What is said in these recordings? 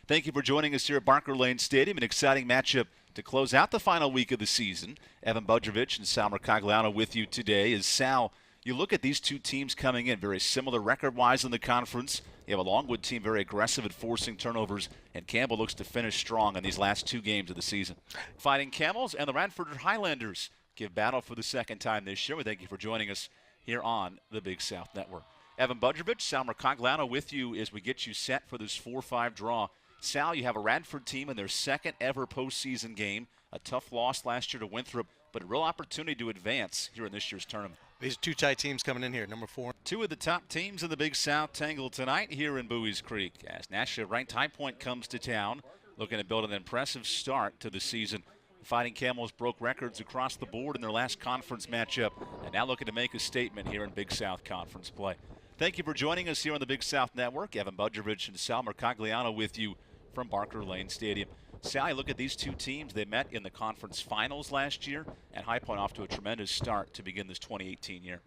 Thank you for joining us here at Barker Lane Stadium. An exciting matchup to close out the final week of the season. Evan Budrovich and Sal Mercogliano with you today. As Sal, you look at these two teams coming in very similar record-wise in the conference. You have a Longwood team very aggressive at forcing turnovers, and Campbell looks to finish strong in these last two games of the season. Fighting Camels and the Radford Highlanders give battle for the second time this year. We thank you for joining us here on the Big South Network. Evan Budrovich, Sal Mercogliano with you as we get you set for this 4-5 draw. Sal, you have a Radford team in their second ever postseason game. A tough loss last year to Winthrop, but a real opportunity to advance here in this year's tournament. These are two tight teams coming in here, number 4. Two of the top teams in the Big South tangle tonight here in Bowie's Creek as nationally ranked High Point comes to town, looking to build an impressive start to the season. Fighting Camels broke records across the board in their last conference matchup and now looking to make a statement here in Big South Conference play. Thank you for joining us here on the Big South Network. Evan Budrovich and Sal Mercogliano with you from Barker Lane Stadium. Sal, you look at these two teams. They met in the conference finals last year, and High Point off to a tremendous start to begin this 2018 year.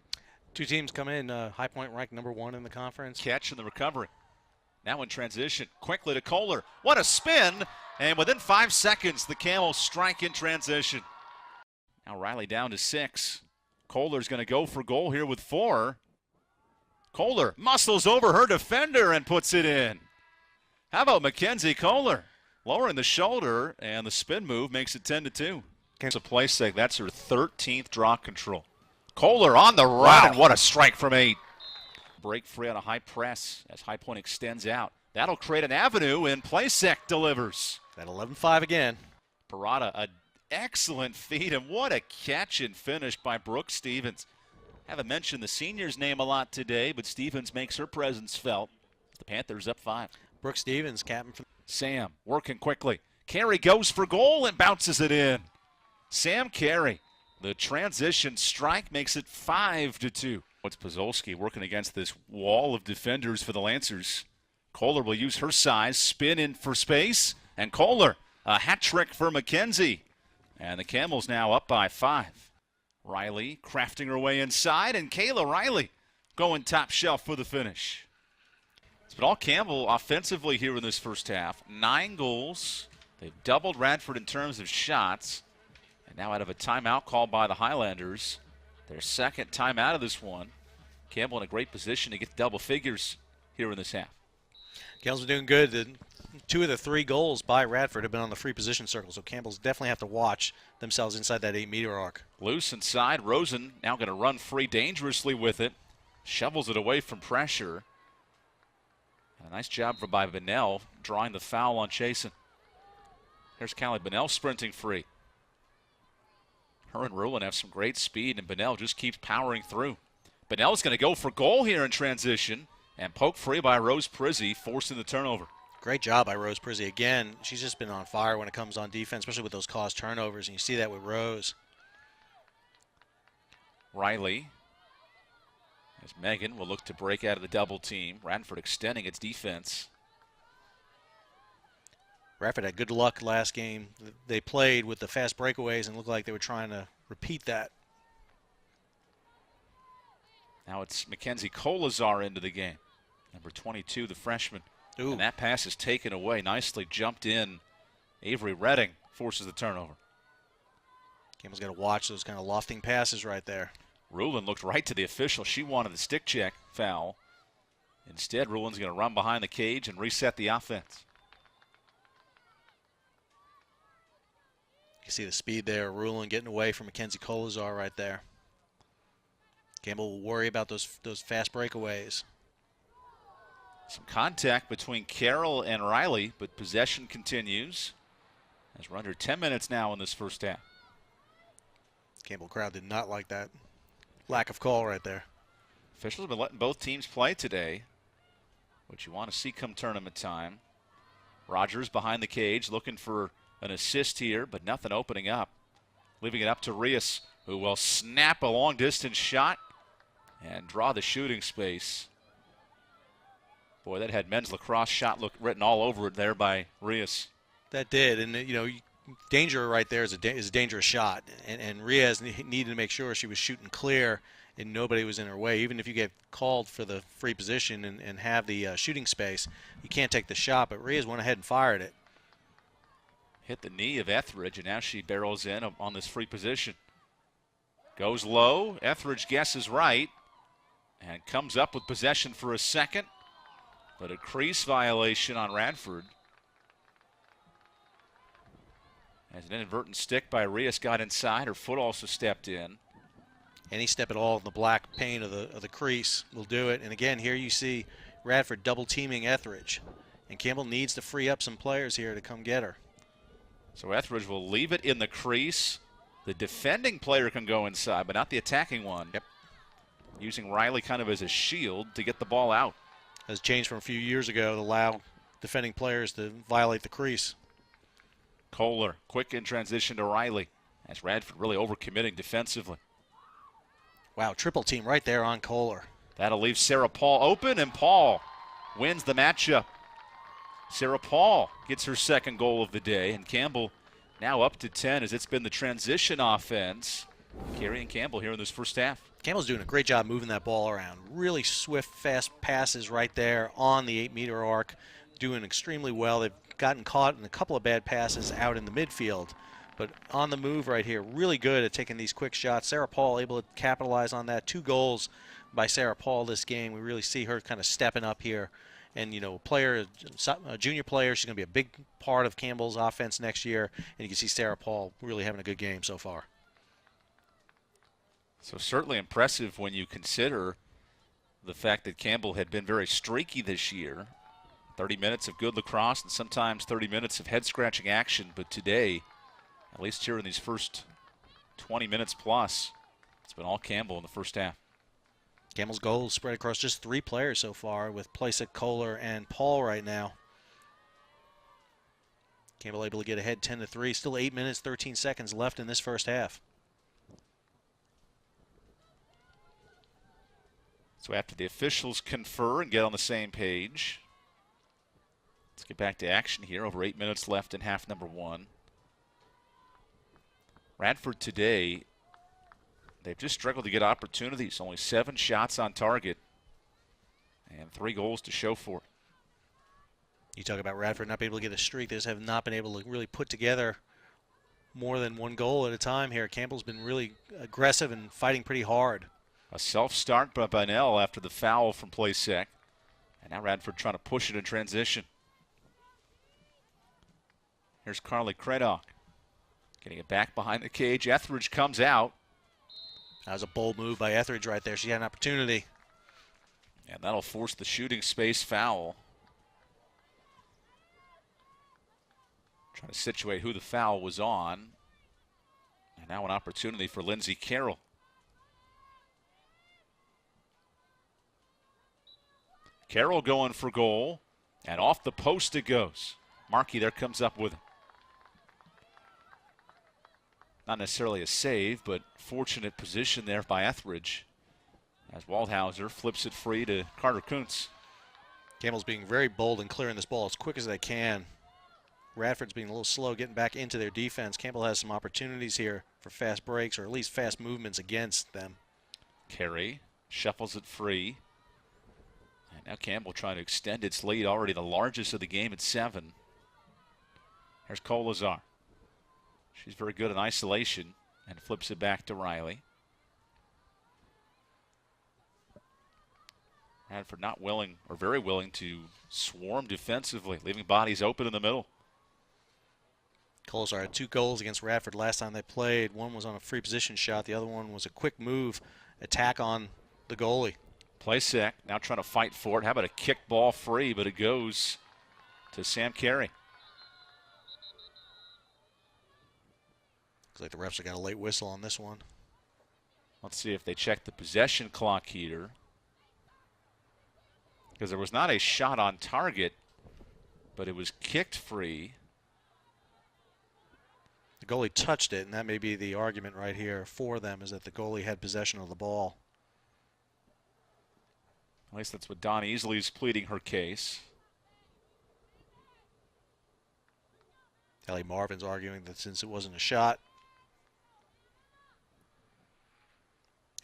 Two teams come in, High Point ranked number 1 in the conference. Catch in the recovery. Now in transition, quickly to Kohler. What a spin! And within 5 seconds, the Camels strike in transition. Now Riley down to 6. Kohler's going to go for goal here with 4. Kohler muscles over her defender and puts it in. How about Mackenzie Kohler? Lowering the shoulder, and the spin move makes it 10-2. It's a play sake. That's her 13th draw control. Kohler on the run, and what a strike from 8. Break free on a high press as High Point extends out. That'll create an avenue, and Plasek delivers. That 11-5 again. Parada, an excellent feed, and what a catch and finish by Brooke Stevens. Haven't mentioned the senior's name a lot today, but Stevens makes her presence felt. The Panthers up 5. Brooke Stevens, captain for Sam working quickly. Carey goes for goal and bounces it in. Sam Carey, the transition strike makes it 5-2. It's Pozolski working against this wall of defenders for the Lancers. Kohler will use her size, spin in for space, and Kohler, a hat trick for Mackenzie. And the Camels now up by 5. Riley crafting her way inside, and Kayla Riley going top shelf for the finish. It's been all Campbell offensively here in this first half. 9 goals. They've doubled Radford in terms of shots. And now out of a timeout called by the Highlanders, their second timeout of this one. Campbell in a great position to get double figures here in this half. Campbell's been doing good. 2 of the 3 goals by Radford have been on the free position circle, so Campbell's definitely have to watch themselves inside that 8-meter arc. Loose inside. Rosen now going to run free dangerously with it. Shovels it away from pressure. A nice job by Bunnell drawing the foul on Chasen. Here's Callie Bunnell sprinting free. Her and Rulin have some great speed, and Bunnell just keeps powering through. Bunnell's going to go for goal here in transition, and poke free by Rose Prizzi, forcing the turnover. Great job by Rose Prizzi. Again, she's just been on fire when it comes on defense, especially with those caused turnovers, and you see that with Rose. Riley. As Megan will look to break out of the double team. Radford extending its defense. Radford had good luck last game. They played with the fast breakaways and looked like they were trying to repeat that. Now it's Mackenzie Kolazar into the game. Number 22, the freshman. Ooh. And that pass is taken away. Nicely jumped in. Avery Redding forces the turnover. Campbell's got to watch those kind of lofting passes right there. Rulin looked right to the official. She wanted the stick check foul. Instead, Rulin's going to run behind the cage and reset the offense. You can see the speed there. Rulin getting away from Mackenzie Kolazar right there. Campbell will worry about those fast breakaways. Some contact between Carroll and Riley, but possession continues. As we're under 10 minutes now in this first half. Campbell crowd did not like that lack of call right there. Officials have been letting both teams play today, which you want to see come tournament time. Rogers behind the cage looking for an assist here, but nothing opening up. Leaving it up to Rios, who will snap a long-distance shot and draw the shooting space. Boy, that had men's lacrosse shot look written all over it there by Rios. That did, and you know, danger right there is a dangerous shot, and Rios needed to make sure she was shooting clear and nobody was in her way. Even if you get called for the free position and have the shooting space, you can't take the shot, but Reyes went ahead and fired it. Hit the knee of Etheridge, and now she barrels in on this free position. Goes low. Etheridge guesses right and comes up with possession for a second, but a crease violation on Radford. As an inadvertent stick by Reyes got inside, her foot also stepped in. Any step at all in the black paint of the crease will do it. And again, here you see Radford double teaming Etheridge, and Campbell needs to free up some players here to come get her. So Etheridge will leave it in the crease. The defending player can go inside, but not the attacking one. Yep. Using Riley kind of as a shield to get the ball out. Has changed from a few years ago to allow defending players to violate the crease. Kohler, quick in transition to Riley. As Radford really overcommitting defensively. Wow, triple team right there on Kohler. That'll leave Sarah Paul open, and Paul wins the matchup. Sarah Paul gets her second goal of the day, and Campbell now up to 10 as it's been the transition offense. Carrying Campbell here in this first half. Campbell's doing a great job moving that ball around. Really swift, fast passes right there on the 8-meter arc. Doing extremely well. They've gotten caught in a couple of bad passes out in the midfield. But on the move right here, really good at taking these quick shots. Sarah Paul able to capitalize on that. 2 goals by Sarah Paul this game. We really see her kind of stepping up here. And, you know, a junior player, she's going to be a big part of Campbell's offense next year. And you can see Sarah Paul really having a good game so far. So certainly impressive when you consider the fact that Campbell had been very streaky this year. 30 minutes of good lacrosse and sometimes 30 minutes of head-scratching action. But today, at least here in these first 20 minutes plus, it's been all Campbell in the first half. Campbell's goals spread across just 3 players so far with Placek, Kohler, and Paul right now. Campbell able to get ahead 10-3. Still 8 minutes, 13 seconds left in this first half. So after the officials confer and get on the same page, let's get back to action here. Over 8 minutes left in half number 1. Radford today, they've just struggled to get opportunities. Only 7 shots on target and 3 goals to show for it. You talk about Radford not being able to get a streak. They just have not been able to really put together more than 1 goal at a time here. Campbell's been really aggressive and fighting pretty hard. A self-start by Bunnell after the foul from Placek. And now Radford trying to push it in transition. Here's Carly Credock. Getting it back behind the cage. Etheridge comes out. That was a bold move by Etheridge right there. She had an opportunity. And that'll force the shooting space foul. Trying to situate who the foul was on. And now an opportunity for Lindsay Carroll. Carroll going for goal. And off the post it goes. Markey there comes up with it. Not necessarily a save, but fortunate position there by Etheridge as Waldhauser flips it free to Carter Kuntz. Campbell's being very bold and clearing this ball as quick as they can. Radford's being a little slow getting back into their defense. Campbell has some opportunities here for fast breaks or at least fast movements against them. Carey shuffles it free. And now Campbell trying to extend its lead, already the largest of the game at 7. Here's Kolazar. She's very good in isolation and flips it back to Riley. Radford not willing, or very willing, to swarm defensively, leaving bodies open in the middle. Kolazar had 2 goals against Radford last time they played. One was on a free position shot. The other one was a quick move attack on the goalie. Placek now trying to fight for it. How about a kick ball free, but it goes to Sam Carey. Looks like the refs have got a late whistle on this one. Let's see if they check the possession clock here. Because there was not a shot on target, but it was kicked free. The goalie touched it, and that may be the argument right here for them, is that the goalie had possession of the ball. At least that's what Dawn Easley's pleading her case. Ellie Marvin's arguing that since it wasn't a shot,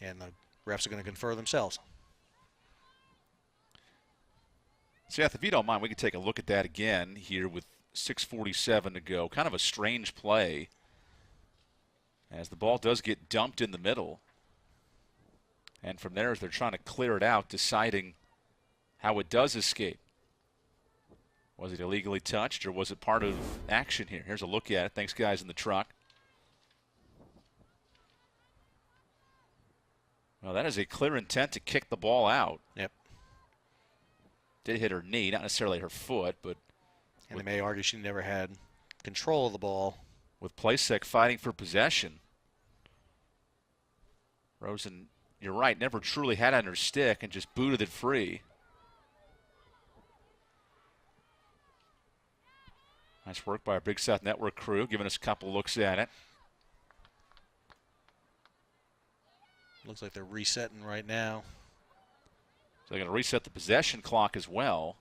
and the Refs are going to confer themselves. Seth, if you don't mind, we can take a look at that again here with 6:47 to go. Kind of a strange play as the ball does get dumped in the middle. And from there, as they're trying to clear it out, deciding how it does escape. Was it illegally touched or was it part of action here? Here's a look at it. Thanks, guys in the truck. Well, that is a clear intent to kick the ball out. Yep. Did hit her knee, not necessarily her foot, but. And they may argue she never had control of the ball. With Plasek fighting for possession. Rosen, you're right, never truly had it on her stick and just booted it free. Nice work by our Big South Network crew, giving us a couple looks at it. Looks like they're resetting right now. So they're going to reset the possession clock as well.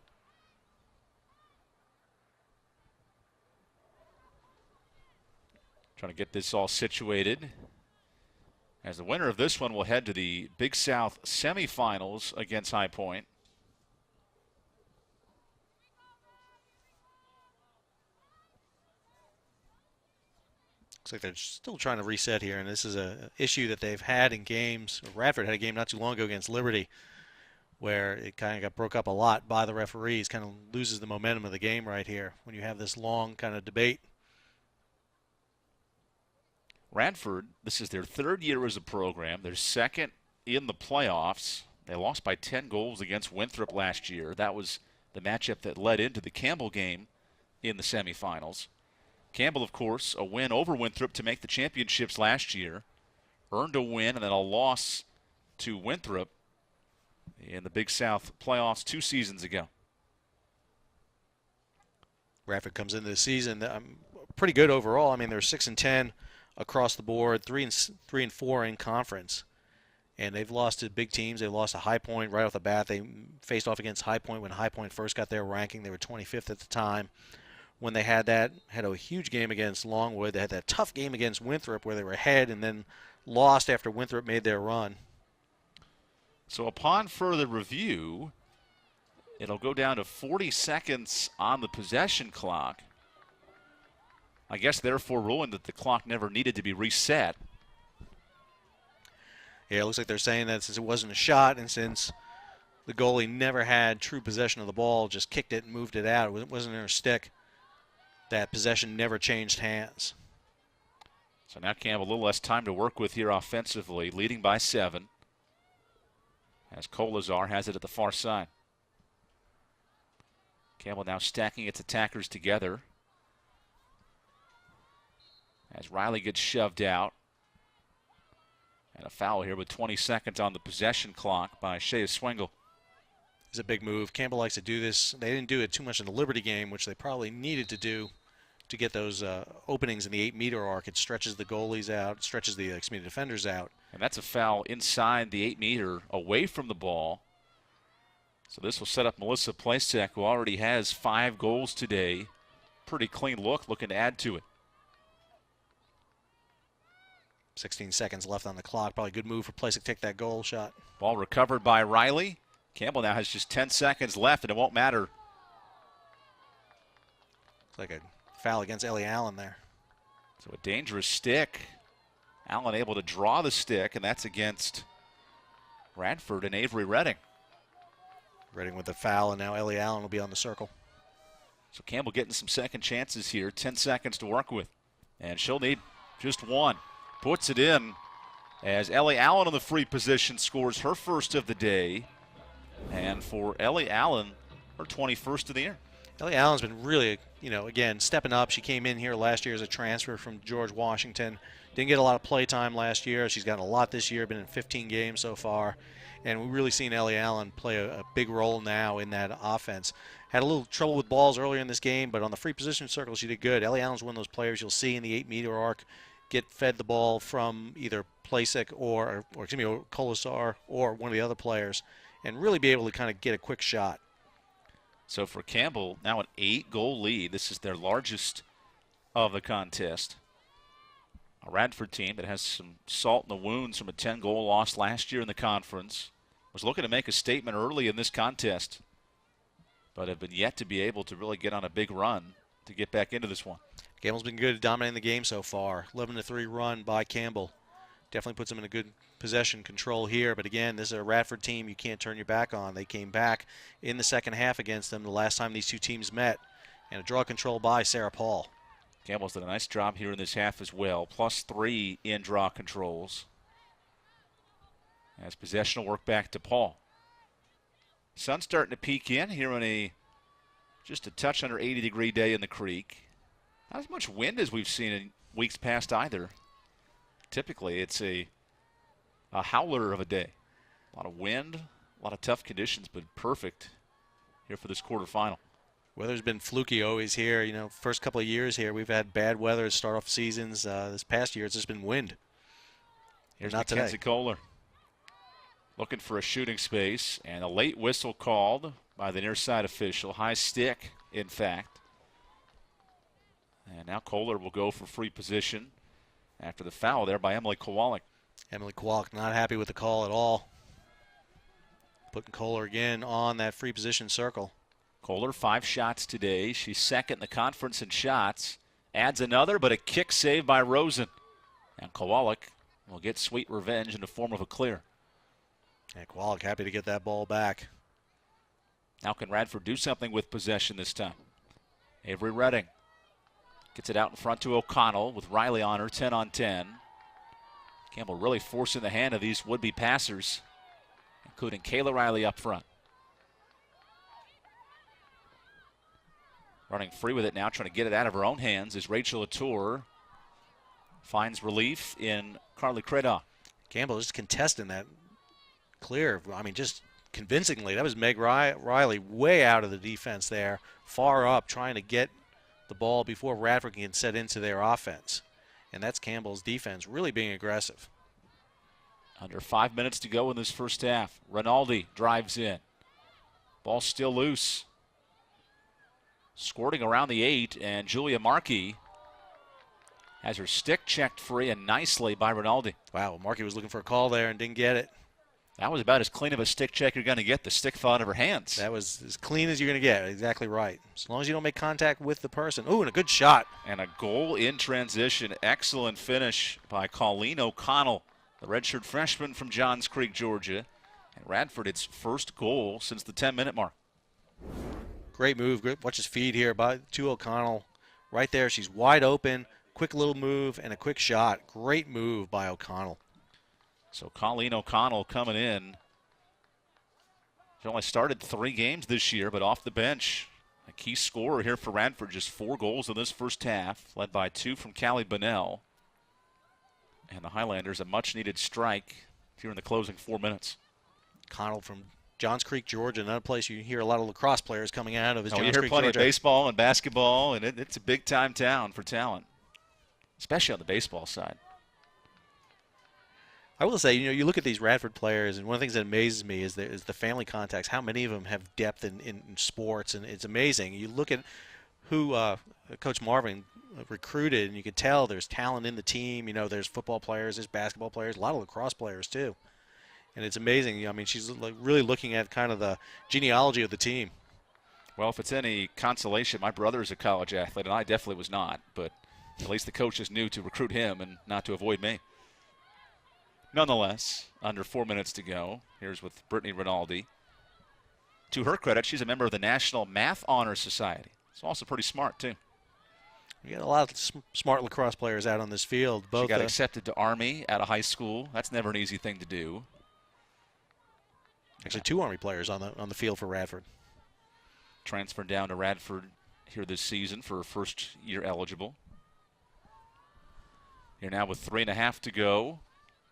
Trying to get this all situated. As the winner of this one will head to the Big South semifinals against High Point. Looks like they're still trying to reset here, and this is an issue that they've had in games. Radford had a game not too long ago against Liberty where it kind of got broke up a lot by the referees, kind of loses the momentum of the game right here when you have this long kind of debate. Radford, this is their third year as a program. They're second in the playoffs. They lost by 10 goals against Winthrop last year. That was the matchup that led into the Campbell game in the semifinals. Campbell, of course, a win over Winthrop to make the championships last year. Earned a win and then a loss to Winthrop in the Big South playoffs 2 seasons ago. Radford comes into the season pretty good overall. I mean, they're 6-10 across the board, 3-4 in conference. And they've lost to big teams. They lost to High Point right off the bat. They faced off against High Point when High Point first got their ranking. They were 25th at the time. When they had a huge game against Longwood. They had that tough game against Winthrop where they were ahead and then lost after Winthrop made their run. So upon further review, it'll go down to 40 seconds on the possession clock. I guess therefore ruling that the clock never needed to be reset. Yeah, it looks like they're saying that since it wasn't a shot and since the goalie never had true possession of the ball, just kicked it and moved it out, it wasn't in her stick, that possession never changed hands. So now Campbell a little less time to work with here offensively, leading by 7. As Kolazar has it at the far side. Campbell now stacking its attackers together. As Riley gets shoved out. And a foul here with 20 seconds on the possession clock by Shea Swingle. It's a big move. Campbell likes to do this. They didn't do it too much in the Liberty game, which they probably needed to do to get those openings in the 8-meter arc. It stretches the goalies out, it stretches the defenders out. And that's a foul inside the 8-meter away from the ball. So this will set up Melissa Plasek, who already has 5 goals today. Pretty clean look, looking to add to it. 16 seconds left on the clock. Probably a good move for Plasek to take that goal shot. Ball recovered by Riley. Campbell now has just 10 seconds left, and it won't matter. It's like a foul against Ellie Allen there. So a dangerous stick. Allen able to draw the stick, and that's against Radford and Avery Redding. Redding with the foul, and now Ellie Allen will be on the circle. So Campbell getting some second chances here. 10 seconds to work with. And she'll need just one. Puts it in as Ellie Allen in the free position scores her first of the day. And for Ellie Allen, her 21st of the year. Ellie Allen's been really, again, stepping up. She came in here last year as a transfer from George Washington. Didn't get a lot of play time last year. She's gotten a lot this year, been in 15 games so far. And we've really seen Ellie Allen play a big role now in that offense. Had a little trouble with balls earlier in this game, but on the free position circle, she did good. Ellie Allen's one of those players you'll see in the 8-meter arc get fed the ball from either Plasek or Kolosar or one of the other players and really be able to kind of get a quick shot. So for Campbell, now an 8-goal lead. This is their largest of the contest. A Radford team that has some salt in the wounds from a 10-goal loss last year in the conference. Was looking to make a statement early in this contest, but have been yet to be able to really get on a big run to get back into this one. Campbell's been good at dominating the game so far. 11-3 run by Campbell. Definitely puts them in a good possession control here. But again, this is a Radford team you can't turn your back on. They came back in the second half against them the last time these two teams met. And a draw control by Sarah Paul. Campbell's done a nice job here in this half as well. +3 in draw controls. As possession will work back to Paul. Sun's starting to peek in here on just a touch under 80-degree day in the creek. Not as much wind as we've seen in weeks past either. Typically, it's a howler of a day. A lot of wind, a lot of tough conditions, but perfect here for this quarterfinal. Weather's been fluky always here. You know, first couple of years here, we've had bad weather to start off seasons. This past year, it's just been wind. Here's not Mackenzie today. Kohler looking for a shooting space, and a late whistle called by the near side official. High stick, in fact. And now Kohler will go for free position after the foul there by Emily Kowalik. Emily Kowalik not happy with the call at all. Putting Kohler again on that free position circle. Kohler, 5 shots today. She's second in the conference in shots. Adds another, but a kick save by Rosen. And Kowalik will get sweet revenge in the form of a clear. And Kowalik happy to get that ball back. Now can Radford do something with possession this time? Avery Redding gets it out in front to O'Connell with Riley on her, 10-on-10. Campbell really forcing the hand of these would-be passers, including Kayla Riley up front. Running free with it now, trying to get it out of her own hands is Rachel Latour. Finds relief in Carly Credaw. Campbell just contesting that clear. I mean, just convincingly. That was Meg Riley way out of the defense there, far up, trying to get the ball before Radford can set into their offense. And that's Campbell's defense really being aggressive. Under 5 minutes to go in this first half. Rinaldi drives in. Ball still loose. Squirting around the 8, and Julia Markey has her stick checked free and nicely by Rinaldi. Wow, Markey was looking for a call there and didn't get it. That was about as clean of a stick check you're going to get. The stick fell out of her hands. That was as clean as you're going to get. Exactly right. As long as you don't make contact with the person. Ooh, and a good shot. And a goal in transition. Excellent finish by Colleen O'Connell, the redshirt freshman from Johns Creek, Georgia. And Radford, its first goal since the 10-minute mark. Great move. Watch his feed here to O'Connell. Right there, she's wide open. Quick little move and a quick shot. Great move by O'Connell. So Colleen O'Connell coming in. She only started 3 games this year, but off the bench. A key scorer here for Radford. Just 4 goals in this first half, led by 2 from Callie Bunnell. And the Highlanders, a much-needed strike here in the closing 4 minutes. O'Connell from Johns Creek, Georgia, another place you hear a lot of lacrosse players coming out of is Johns you hear Creek, plenty Georgia. of baseball and basketball, and it's a big-time town for talent, especially on the baseball side. I will say, you look at these Radford players, and one of the things that amazes me is the family contacts, how many of them have depth in sports, and it's amazing. You look at who Coach Marvin recruited, and you can tell there's talent in the team. There's football players, there's basketball players, a lot of lacrosse players too. And it's amazing. I mean, she's really looking at kind of the genealogy of the team. Well, if it's any consolation, my brother is a college athlete, and I definitely was not. But at least the coaches knew to recruit him and not to avoid me. Nonetheless, under 4 minutes to go, here's with Brittany Rinaldi. To her credit, she's a member of the National Math Honor Society. She's also pretty smart, too. We got a lot of smart lacrosse players out on this field. She got accepted to Army out of high school. That's never an easy thing to do. Actually, 2 Army players on the field for Radford. Transferred down to Radford here this season for her first year eligible. Here now with 3.5 to go.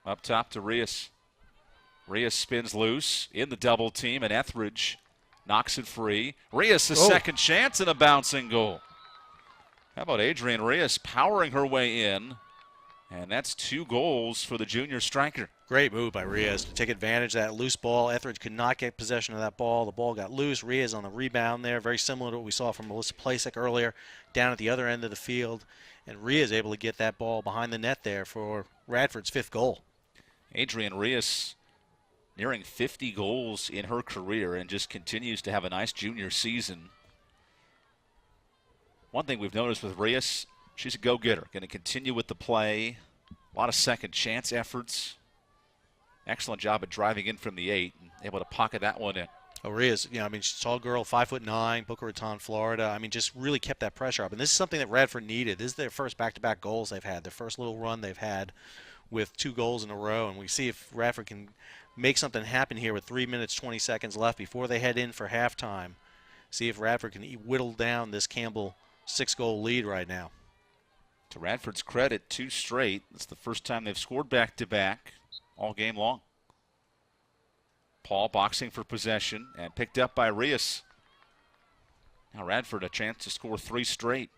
Up top to Rios. Rios spins loose in the double team, and Etheridge knocks it free. Rios, a second chance and a bouncing goal. How about Adrienne Rios powering her way in? And that's 2 goals for the junior striker. Great move by Reyes to take advantage of that loose ball. Etheridge could not get possession of that ball. The ball got loose. Reyes on the rebound there, very similar to what we saw from Melissa Plasek earlier, down at the other end of the field. And Reyes able to get that ball behind the net there for Radford's 5th goal. Adrienne Reyes nearing 50 goals in her career and just continues to have a nice junior season. One thing we've noticed with Reyes, she's a go-getter. Going to continue with the play. A lot of second chance efforts. Excellent job at driving in from the 8 and able to pocket that one in. Oh, Reyes, she's a tall girl, 5'9", Boca Raton, Florida. Just really kept that pressure up. And this is something that Radford needed. This is their first back-to-back goals they've had, their first little run they've had with 2 goals in a row. And we see if Radford can make something happen here with 3 minutes, 20 seconds left before they head in for halftime. See if Radford can whittle down this Campbell 6-goal lead right now. To Radford's credit, 2 straight. It's the first time they've scored back-to-back all game long. Paul boxing for possession and picked up by Reyes. Now Radford a chance to score 3 straight.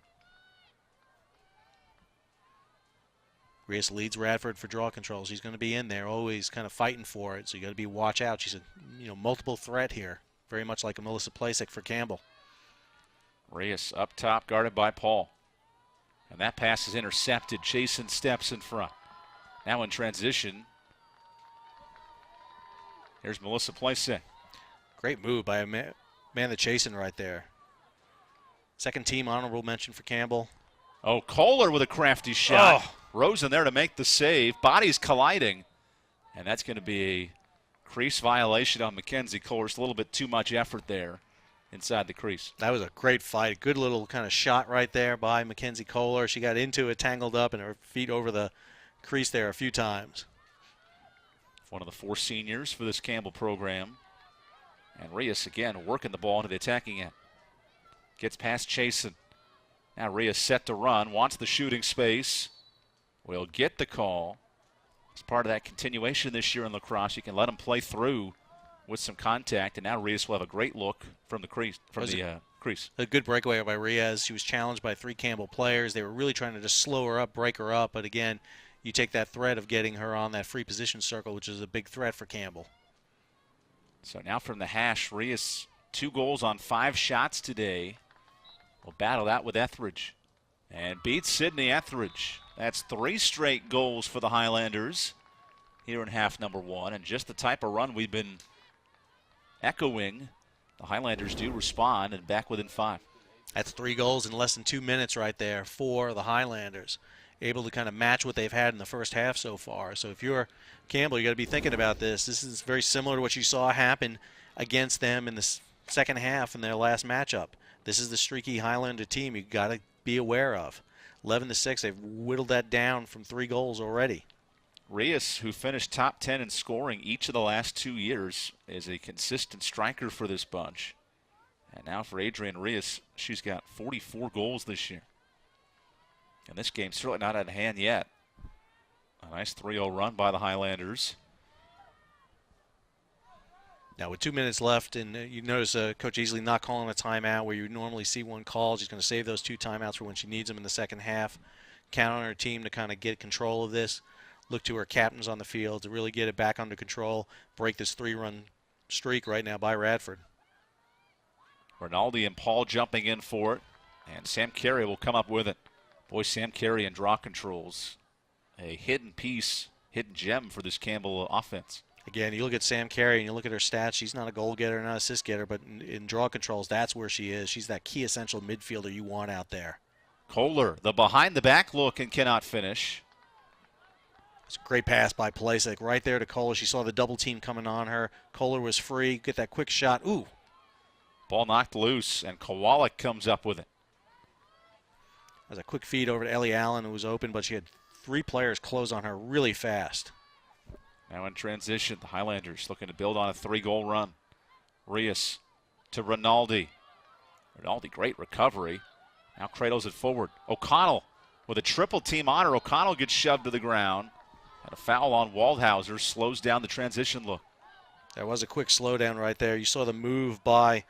Reyes leads Radford for draw control. She's going to be in there, always kind of fighting for it. So you got to be watch out. She's a multiple threat here, very much like a Melissa Plasek for Campbell. Reyes up top, guarded by Paul, and that pass is intercepted. Chasen steps in front. Now in transition. Here's Melissa Plasek. Great move by Amanda Chasen right there. 2nd team honorable mention for Campbell. Oh, Kohler with a crafty shot. Oh. Rosen there to make the save. Bodies colliding. And that's going to be a crease violation on Mackenzie Kohler. It's a little bit too much effort there inside the crease. That was a great fight. Good little kind of shot right there by Mackenzie Kohler. She got into it, tangled up, and her feet over the crease there a few times. One of the 4 seniors for this Campbell program. And Reyes again working the ball into the attacking end. Gets past Chasen. Now Reyes set to run, wants the shooting space. Will get the call. It's part of that continuation this year in lacrosse. You can let them play through with some contact, and now Reyes will have a great look from the crease. Crease. A good breakaway by Reyes. She was challenged by 3 Campbell players. They were really trying to just slow her up, break her up, but again, you take that threat of getting her on that free position circle, which is a big threat for Campbell. So now from the hash, Reyes 2 goals on 5 shots today. Will battle that with Etheridge. And beats Sydney Etheridge. That's 3 straight goals for the Highlanders here in half number 1. And just the type of run we've been echoing. The Highlanders do respond and back within 5. That's 3 goals in less than 2 minutes right there for the Highlanders. Able to kind of match what they've had in the first half so far. So if you're Campbell, you got to be thinking about this. This is very similar to what you saw happen against them in the second half in their last matchup. This is the streaky Highlander team you got to be aware of. 11-6, they've whittled that down from 3 goals already. Reyes, who finished top 10 in scoring each of the last 2 years, is a consistent striker for this bunch. And now for Adrienne Reyes, she's got 44 goals this year. And this game's certainly not at hand yet. A nice 3-0 run by the Highlanders. Now with 2 minutes left, and you notice Coach Easley not calling a timeout where you normally see one called. She's going to save those 2 timeouts for when she needs them in the second half. Count on her team to kind of get control of this. Look to her captains on the field to really get it back under control. Break this 3-run streak right now by Radford. Rinaldi and Paul jumping in for it. And Sam Carey will come up with it. Boy, Sam Carey and draw controls. A hidden piece, hidden gem for this Campbell offense. Again, you look at Sam Carey and you look at her stats. She's not a goal getter, not an assist getter, but in draw controls, that's where she is. She's that key essential midfielder you want out there. Kohler, the behind-the-back look and cannot finish. It's a great pass by Plasek right there to Kohler. She saw the double team coming on her. Kohler was free. Get that quick shot. Ooh. Ball knocked loose, and Kowalik comes up with it. There's a quick feed over to Ellie Allen, who was open, but she had 3 players close on her really fast. Now in transition, the Highlanders looking to build on a 3-goal run. Reyes to Rinaldi. Rinaldi, great recovery. Now cradles it forward. O'Connell with a triple team honor. O'Connell gets shoved to the ground. And a foul on Waldhauser slows down the transition look. There was a quick slowdown right there. You saw the move by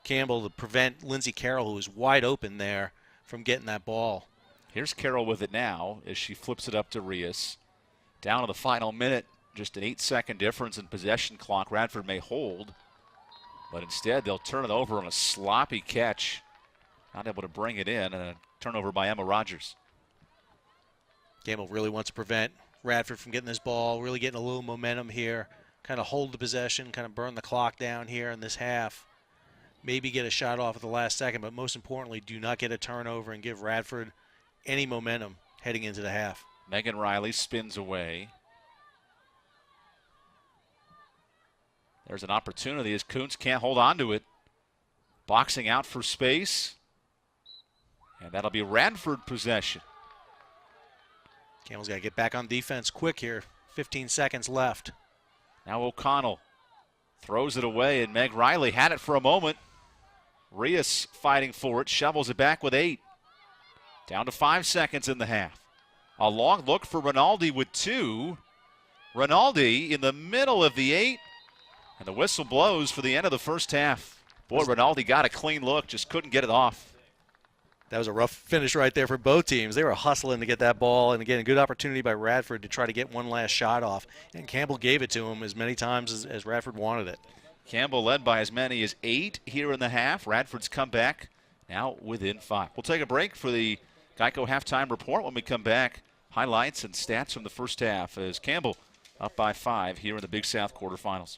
Campbell to prevent Lindsay Carroll, who was wide open there, from getting that ball. Here's Carroll with it now as she flips it up to Reyes. Down to the final minute. just an 8-second difference in possession clock. Radford may hold, but instead they'll turn it over on a sloppy catch. Not able to bring it in, and a turnover by Emma Rogers. Campbell really wants to prevent Radford from getting this ball, really getting a little momentum here, kind of hold the possession, kind of burn the clock down here in this half. Maybe get a shot off at the last second, but most importantly, do not get a turnover and give Radford any momentum heading into the half. Megan Riley spins away. There's an opportunity as Kuntz can't hold on to it. Boxing out for space. And that'll be Radford possession. Campbell's got to get back on defense quick here. 15 seconds left. Now O'Connell throws it away, and Meg Riley had it for a moment. Rios fighting for it, shovels it back with 8. Down to 5 seconds in the half. A long look for Rinaldi with 2. Rinaldi in the middle of the 8, and the whistle blows for the end of the first half. Boy, Rinaldi got a clean look, just couldn't get it off. That was a rough finish right there for both teams. They were hustling to get that ball, and again, a good opportunity by Radford to try to get one last shot off. And Campbell gave it to him as many times as Radford wanted it. Campbell led by as many as 8 here in the half. Radford's come back now within 5. We'll take a break for the Geico halftime report. When we come back, highlights and stats from the first half as Campbell up by 5 here in the Big South quarterfinals.